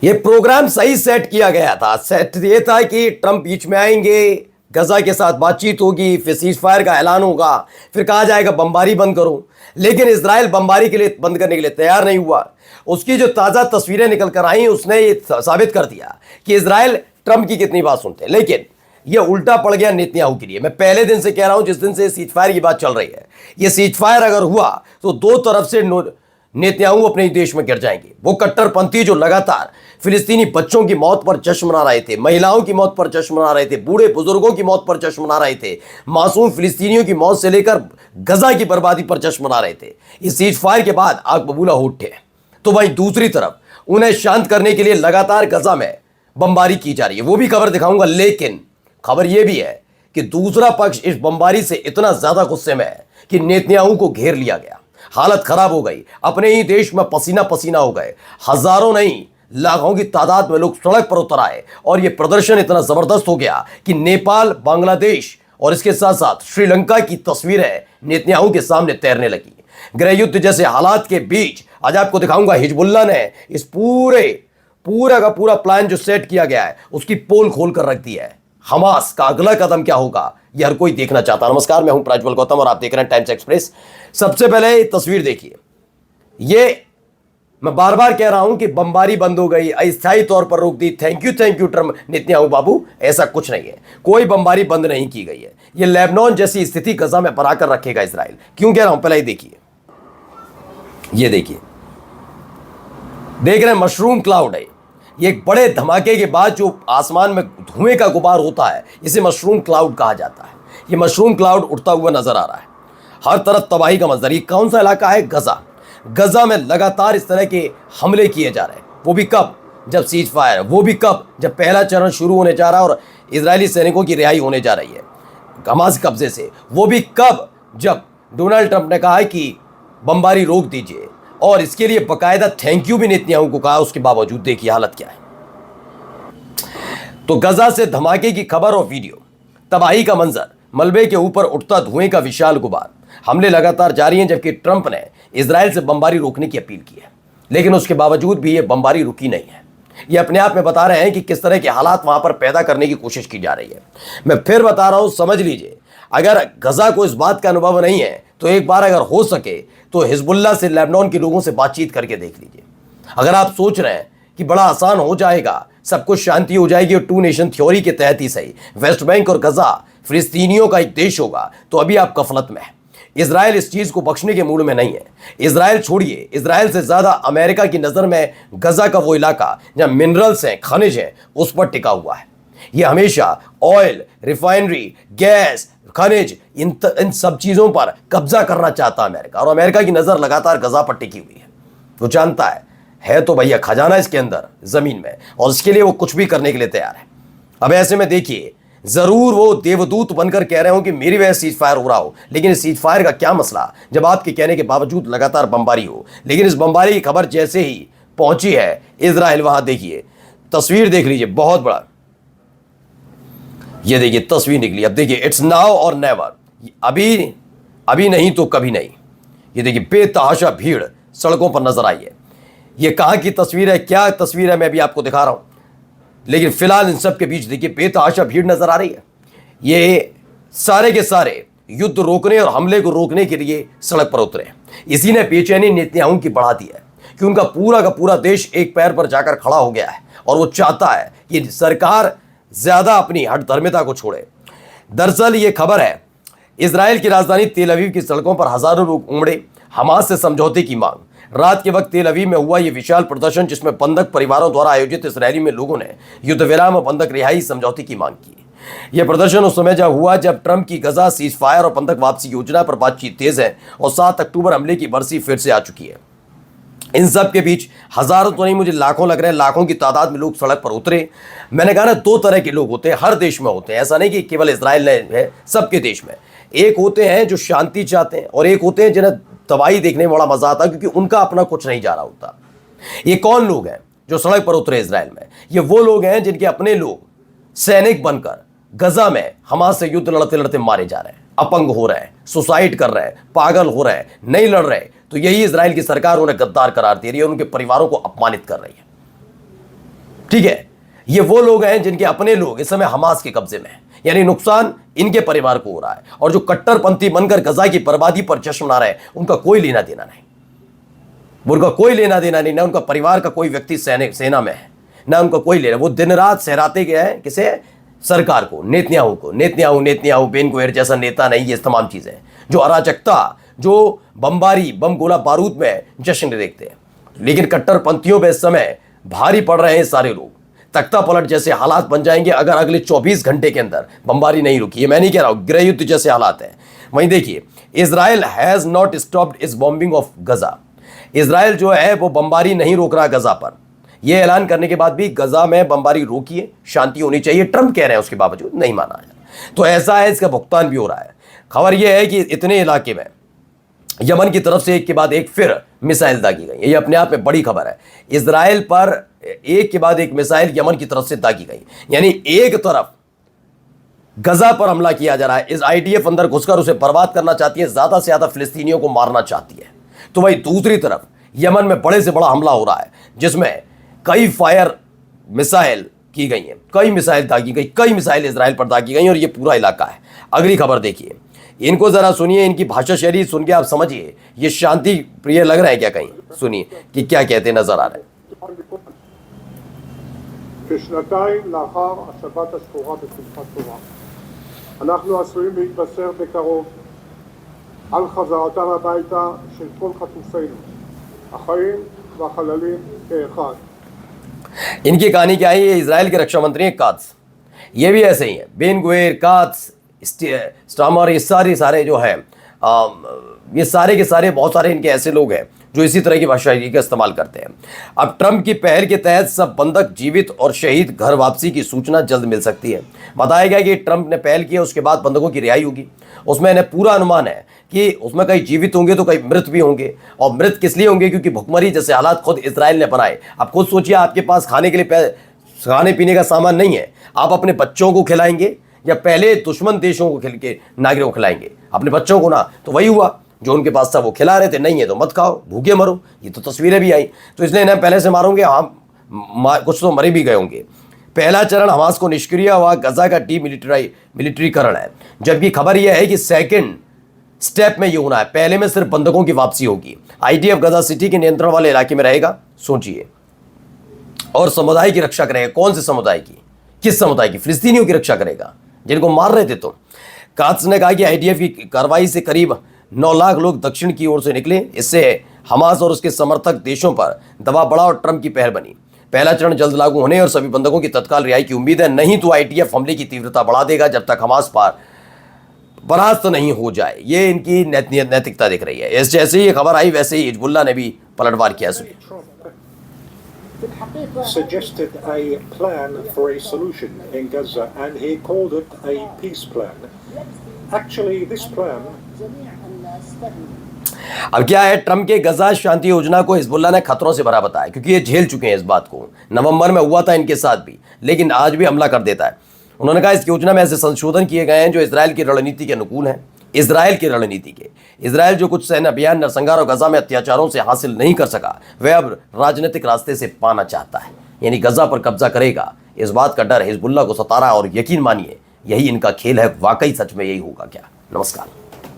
ये प्रोग्राम सही सेट किया गया था। सेट ये था कि ट्रंप बीच में आएंगे, गजा के साथ बातचीत होगी, फिर सीज फायर का ऐलान होगा, फिर कहा जाएगा बमबारी बंद करो। लेकिन इजराइल बमबारी के लिए बंद करने के लिए तैयार नहीं हुआ। उसकी जो ताज़ा तस्वीरें निकल कर आई उसने ये साबित कर दिया कि इजराइल ट्रंप की कितनी बात सुनते हैं। लेकिन ये उल्टा पड़ गया नेतन्याहू के लिए। मैं पहले दिन से कह रहा हूं, जिस दिन से सीज फायर की बात चल रही है, ये सीज फायर अगर हुआ तो दो तरफ से नेतन्याहू अपने देश में गिर जाएंगे। वो कट्टरपंथी जो लगातार फिलिस्तीनी बच्चों की मौत पर जश्न मना रहे थे, महिलाओं की मौत पर जश्न मना रहे थे, बूढ़े बुजुर्गों की मौत पर जश्न मना रहे थे, मासूम फिलिस्तीनियों की मौत से लेकर गजा की बर्बादी पर जश्न मना रहे थे, इस सीज फायर के बाद आग बबूला हो उठे। तो वहीं दूसरी तरफ उन्हें शांत करने के लिए लगातार गजा में बमबारी की जा रही है। वो भी खबर दिखाऊंगा। लेकिन खबर यह भी है कि दूसरा पक्ष इस बमबारी से इतना ज्यादा गुस्से में है कि नेतन्याहू को घेर लिया गया। हालत खराब हो गई, अपने ही देश में पसीना पसीना हो गए। हजारों नहीं, लाखों की तादाद में लोग सड़क पर उतर आए और यह प्रदर्शन इतना जबरदस्त हो गया कि नेपाल, बांग्लादेश और इसके साथ साथ श्रीलंका की तस्वीरें नेतन्याहू के सामने तैरने लगी। गृह युद्ध जैसे हालात के बीच आज आपको दिखाऊंगा, हिजबुल्लाह ने इस पूरा का पूरा प्लान जो सेट किया गया है उसकी पोल खोल कर रख दी है। हमास का अगला कदम क्या होगा यह हर कोई देखना चाहता है। नमस्कार, मैं हूं प्रज्वल गौतम और आप देख रहे हैं टाइम्स एक्सप्रेस। सबसे पहले ये तस्वीर देखिए। ये मैं बार बार कह रहा हूं कि बमबारी बंद हो गई, अस्थायी तौर पर रोक दी। थैंक यू ट्रम्प नेतन्याहू बाबू, ऐसा कुछ नहीं है। कोई बमबारी बंद नहीं की गई है। यह लेबनान जैसी स्थिति गजा में बनाकर रखेगा इजराइल। क्यों कह रहा हूं, पहले ही देखिए। ये देखिए, देख रहे हैं मशरूम क्लाउड है। ये एक बड़े धमाके के बाद जो आसमान में धुएं का गुबार होता है, इसे मशरूम क्लाउड कहा जाता है। ये मशरूम क्लाउड उड़ता हुआ नजर आ रहा है। हर तरफ तबाही का मंजर। ये कौन सा इलाका है? गजा। गजा में लगातार इस तरह के हमले किए जा रहे हैं। वो भी कब? जब सीज फायर। वो भी कब? जब पहला चरण शुरू होने जा रहा है और इजरायली सैनिकों की रिहाई होने जा रही है हमास कब्जे से। वो भी कब? जब डोनाल्ड ट्रंप ने कहा है कि बमबारी रोक दीजिए और इसके लिए बकायदा थैंक यू भी नेतन्याहू को कहा। उसके बावजूद देखिए हालत क्या है। तो गजा से धमाके की खबर और वीडियो, तबाही का मंजर, मलबे के ऊपर उठता धुएं का विशाल गुबार। हमले लगातार जारी हैं, जबकि ट्रंप ने इजराइल से बमबारी रोकने की अपील की है। लेकिन उसके बावजूद भी यह बमबारी रुकी नहीं है। ये अपने आप में बता रहे हैं कि किस तरह के हालात वहां पर पैदा करने की कोशिश की जा रही है। मैं फिर बता रहा हूं, समझ लीजिए। अगर गजा को इस बात का अनुभव नहीं है तो एक बार अगर हो सके तो हिजबुल्लाह से, लेबनान के लोगों से बातचीत करके देख लीजिए। अगर आप सोच रहे हैं कि बड़ा आसान हो जाएगा, सब कुछ शांति हो जाएगी और टू नेशन थ्योरी के तहत ही सही वेस्ट बैंक और गजा फिलिस्तीनियों का एक देश होगा, तो अभी आप गफलत में हैं। इजराइल इस चीज को बख्शने के मूड में नहीं है। इजराइल छोड़िए, इजराइल से ज्यादा अमेरिका की नजर में गजा का वो इलाका जहां मिनरल्स हैं, खनिज हैं, उस पर टिका हुआ है। यह हमेशा ऑयल, रिफाइनरी, गैस, खनिज, इन सब चीजों पर कब्जा करना चाहता है अमेरिका। और अमेरिका की नजर लगातार गजा पर टिकी हुई है। वो जानता है तो भैया खजाना इसके अंदर जमीन में, और इसके लिए वो कुछ भी करने के लिए तैयार है। अब ऐसे में देखिए, जरूर वो देवदूत बनकर कह रहे हो कि मेरी वजह से सीज फायर हो रहा हो, लेकिन इस सीज फायर का क्या मसला जब आपके कहने के बावजूद लगातार बमबारी हो। लेकिन इस बमबारी की खबर जैसे ही पहुंची है इजराइल, वहां देखिए, तस्वीर देख लीजिए, बहुत बड़ा। ये देखिए तस्वीर निकली। अब देखिए, इट्स नाउ और नेवर। अभी नहीं तो कभी नहीं। ये देखिए बेतहाशा भीड़ सड़कों पर नजर आई है। ये कहां की तस्वीर है, क्या तस्वीर है, मैं भी आपको दिखा रहा हूं। लेकिन फिलहाल इन सब के बीच देखिए बेतहाशा भीड़ नजर आ रही है। ये सारे के सारे युद्ध रोकने और हमले को रोकने के लिए सड़क पर उतरे। इसी ने बेचैनी नेतन्याहू की बढ़ा दी है कि उनका पूरा का पूरा देश एक पैर पर जाकर खड़ा हो गया है और वो चाहता है कि सरकार ज्यादा अपनी हठधर्मिता को छोड़े। दरअसल ये खबर है, इजराइल की राजधानी तेल अवीव की सड़कों पर हजारों लोग उमड़े, हमास से समझौते की मांग। रात के वक्त तेल अवीव में हुआ यह विशाल प्रदर्शन, जिसमें बंधक परिवारों द्वारा आयोजित इस रैली में लोगों ने युद्ध विराम और बंधक रिहाई समझौते की मांग की। यह प्रदर्शन उस समय जब हुआ जब ट्रंप की गजा सीज फायर और बंधक वापसी योजना पर बातचीत तेज है और 7 अक्टूबर हमले की बरसी फिर से आ चुकी है। इन सब के बीच हजारों तो नहीं, मुझे लाखों लग रहे हैं, लाखों की तादाद में लोग सड़क पर उतरे। मैंने कहा ना, 2 तरह के लोग होते हैं, हर देश में होते हैं। ऐसा नहीं कि केवल इजराइल में है, सबके देश में। एक होते हैं जो शांति चाहते हैं और एक होते हैं जिन्हें तबाही देखने में बड़ा मजा आता है, क्योंकि उनका अपना कुछ नहीं जा रहा होता। ये कौन लोग हैं जो सड़क पर उतरे इजराइल में? ये वो लोग हैं जिनके अपने लोग सैनिक बनकर गजा में हमास से युद्ध लड़ते लड़ते मारे जा रहे हैं, अपंग हो रहे हैं, सुसाइड कर रहे हैं, पागल हो रहे हैं, नहीं लड़ रहे। तो यही इजराइल की सरकार उन्हें गद्दार करार दे रही है और उनके परिवारों को अपमानित कर रही है। ठीक है, ये वो लोग हैं जिनके अपने लोग इस समय हमास के कब्जे में हैं, यानी नुकसान इनके परिवार को हो रहा है। और जो कट्टरपंथी बनकर गजा की बर्बादी पर जश्न मना रहे हैं, उनका कोई लेना देना नहीं, उनका कोई लेना देना नहीं, ना उनका परिवार का कोई व्यक्ति सेना में है, ना उनका कोई लेना। वो दिन रात सहराते गए हैं किसे? सरकार को, नेतन्याहू को। नेतन्याहू बेन गुवेर जैसा नेता नहीं, ये तमाम चीजें जो अराजकता, जो बमबारी, बम गोला बारूद में जश्न देखते हैं। लेकिन कट्टरपंथियों पे इस समय भारी पड़ रहे हैं सारे लोग। तख्ता पलट जैसे हालात बन जाएंगे अगर अगले 24 घंटे के अंदर बमबारी नहीं रुकी। मैं नहीं कह रहा हूं, गृह युद्ध जैसे हालात हैं। वहीं देखिए, Israel has not stopped is bombing of Gaza. Israel जो है वो बमबारी नहीं रोक रहा गजा पर। यह ऐलान करने के बाद भी गजा में बमबारी रोकिए, शांति होनी चाहिए, ट्रंप कह रहे हैं, उसके बावजूद नहीं माना है। तो ऐसा है, इसका भुगतान भी हो रहा है। खबर यह है कि इतने इलाके में यमन की तरफ से एक के बाद एक फिर मिसाइल दागी गई। ये अपने आप में बड़ी खबर है। इजराइल पर एक के बाद एक मिसाइल यमन की तरफ से दागी गई, यानी एक तरफ गजा पर हमला किया जा रहा है, इस आईडीएफ अंदर घुसकर उसे बर्बाद करना चाहती है, ज्यादा से ज्यादा फिलिस्तीनियों को मारना चाहती है। तो भाई दूसरी तरफ यमन में बड़े से बड़ा हमला हो रहा है, जिसमें कई फायर मिसाइल की गई हैं, कई मिसाइल दागी गई, कई मिसाइल इजराइल पर दागी गई, और ये पूरा इलाका है। अगली खबर देखिए, इनको जरा सुनिए, इनकी भाषा शैली सुन के आप समझिए ये शांति प्रिय लग रहा है क्या? कहीं सुनिए कि क्या कहते नजर आ रहे हैं। כשנתיים לאחר השבת השחורה בשמחת תורה, אנחנו עשויים להתבשר בקרוב על חזרתם הביתה של כל חטופינו, החיים והחללים כאחד. इनकी कहानी क्या है? ये इजराइल के रक्षा मंत्री हैं कात्स, ये भी ऐसे ही है। बेन गुवेर, कात्स, स्टामर, ये सारे जो है ये सारे के सारे बहुत सारे इनके ऐसे लोग हैं जो इसी तरह की भाषा का इस्तेमाल करते हैं। अब ट्रंप की पहल के तहत सब बंधक जीवित और शहीद घर वापसी की सूचना जल्द मिल सकती है। बताया गया कि ट्रंप ने पहल की है, उसके बाद बंधकों की रिहाई होगी। उसमें इन्हें पूरा अनुमान है कि उसमें कई जीवित होंगे तो कई मृत भी होंगे। और मृत किस लिए होंगे? क्योंकि भुखमरी जैसे हालात खुद इजराइल ने बनाए। आप खुद सोचिए, आपके पास खाने के लिए खाने पीने का सामान नहीं है, आप अपने बच्चों को खिलाएंगे या पहले दुश्मन देशों को के नागरिकों को खिलाएंगे? अपने बच्चों को ना। तो वही हुआ, जो उनके पास था वो खिला रहे थे, नहीं है तो मत खाओ, भूखे मरो। ये तो तस्वीरें भी आई। तो इसलिए इन्हें पहले से मारोगे, हाँ कुछ तो मरे भी गए होंगे। पहला चरण हमास को निष्क्रिय हुआ, गजा का मिलिट्रीकरण है। जबकि खबर यह है कि सेकंड स्टेप में ये होना है, पहले में सिर्फ बंधकों की वापसी होगी। आईडीएफ गजा सिटी के नियंत्रण वाले इलाके में रहेगा, सोचिए, और समुदाय की रक्षा करेगा। कौन से समुदाय की? किस समुदाय की? फिलिस्तीनियों की रक्षा करेगा जिनको मार रहे थे। तो कात्स ने कहा कि आईडीएफ की कार्रवाई से करीब 9 लाख लोग दक्षिण की ओर से निकले। इससे हमास और उसके समर्थक देशों पर दबाव बढ़ा और ट्रंप की पहल बनी। पहला चरण जल्द लागू होने और सभी बंधकों की तत्काल रिहाई की उम्मीद है, नहीं तो आईडीएफ हमले की तीव्रता बढ़ा देगा जब तक हमास पर परास्त नहीं हो जाए। ये इनकी नैतिकता दिख रही है। इस जैसे ही खबर आई वैसे ही हिजबुल्लाह ने भी पलटवार किया। suggested a plan for a solution in Gaza and he called it a peace plan. Actually, this plan अब क्या है, ट्रंप के गजा शांति योजना को हिजबुल्लाह ने खतरों से भरा बताया, क्योंकि ये झेल चुके हैं इस बात को। नवंबर में हुआ था इनके साथ भी, लेकिन आज भी हमला कर देता है। उन्होंने कहा इस योजना में ऐसे संशोधन किए गए हैं जो इजराइल की रणनीति के अनुकूल हैं। इजराइल की रणनीति के, इजराइल जो कुछ सैन्य अभियान, नरसंहार और गजा में अत्याचारों से हासिल नहीं कर सका, वह अब राजनीतिक रास्ते से पाना चाहता है, यानी गजा पर कब्जा करेगा। इस बात का डर हिजबुल्लाह को सता रहा है और यकीन मानिए यही इनका खेल है। वाकई सच में यही होगा क्या? नमस्कार।